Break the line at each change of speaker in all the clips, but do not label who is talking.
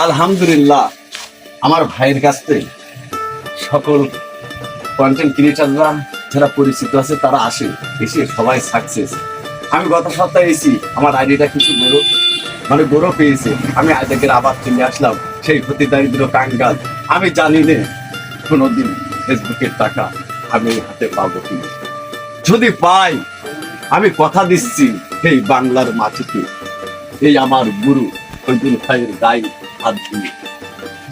আলহামদুলিল্লাহ, আমার ভাইয়ের কাছ থেকে সকল কন্টেন্ট ক্রিয়েটাররা যারা পরিচিত আছে তারা এসে সবাই সাকসেস। আমি গত সপ্তাহে এসেছি, আমার আইডিটা কিছু গৌরব পেয়েছে। আমি আইডিকে আবার চলে আসলাম সেই ক্ষতি দারিদ্র কাঙ্গাল। আমি জানি না কোনোদিন ফেসবুকের টাকা আমি হাতে পাবো কি। যদি পাই, আমি কথা দিচ্ছি এই বাংলার মাটিতে, এই আমার গুরু ফজলুল ভাইয়ের গায়ে হাত দিয়ে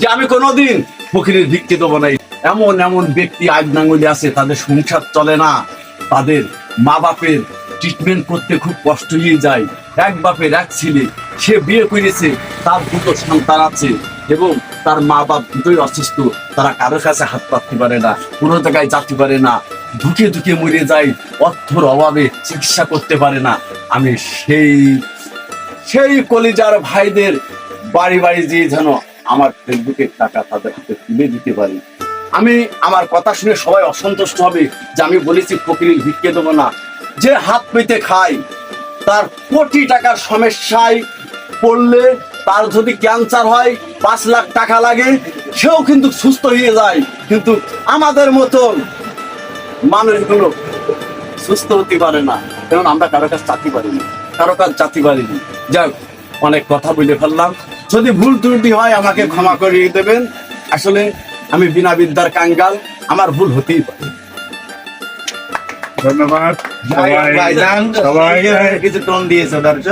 যে আমি কোনোদিন ফকিরের ভিক্ষে দেবো না। এমন এমন ব্যক্তি আজনাঙ্গলি আছে, তাদের সংসার চলে না, তাদের মা বাপের ট্রিটমেন্ট করতে খুব কষ্ট হয়ে যায়। এক বাপের এক ছেলে, সে বিয়ে করেছে, তার দুটো সন্তান আছে এবং তার মা বাপ দুটোই অসুস্থ। তারা কারোর কাছে হাত পাততে পারে না, কোনো জায়গায় যেতে পারে না, ধুকে ধুকে মরে যায়, অর্থর অভাবে চিকিৎসা করতে পারে না। আমি সেই কলিজার ভাইদের বাড়ি বাড়ি দিয়ে যেন আমার ফেসবুকের টাকা তাদের হাতে তুলে দিতে পারি। আমি আমার কথা শুনে সবাই অসন্তুষ্ট হবে যে আমি বলেছি ফকিরের ভিক্ষে দেবো না। যে হাত পেতে খায়, তার কোটি টাকার সমস্যায় পড়লে, তার যদি ক্যান্সার হয় 5 লাখ টাকা লাগে, সেও কিন্তু সুস্থ হয়ে যায়। কিন্তু আমাদের মতন মানুষগুলো সুস্থ হতে পারে না, কারণ আমরা কারো কাছে চাকরি পারিনি, কারো কাজ চাকরি পারিনি। যাক, অনেক কথা বলে ফেললাম। যদি ভুল ত্রুটি হয় আমাকে ক্ষমা করিয়ে দেবেন। আসলে আমি বিনা বিদ্যার কাঙ্গাল, আমার ভুল হতেই পারে।
ধন্যবাদ সবাই।
কিছু টোন দিয়েছে দর্শক।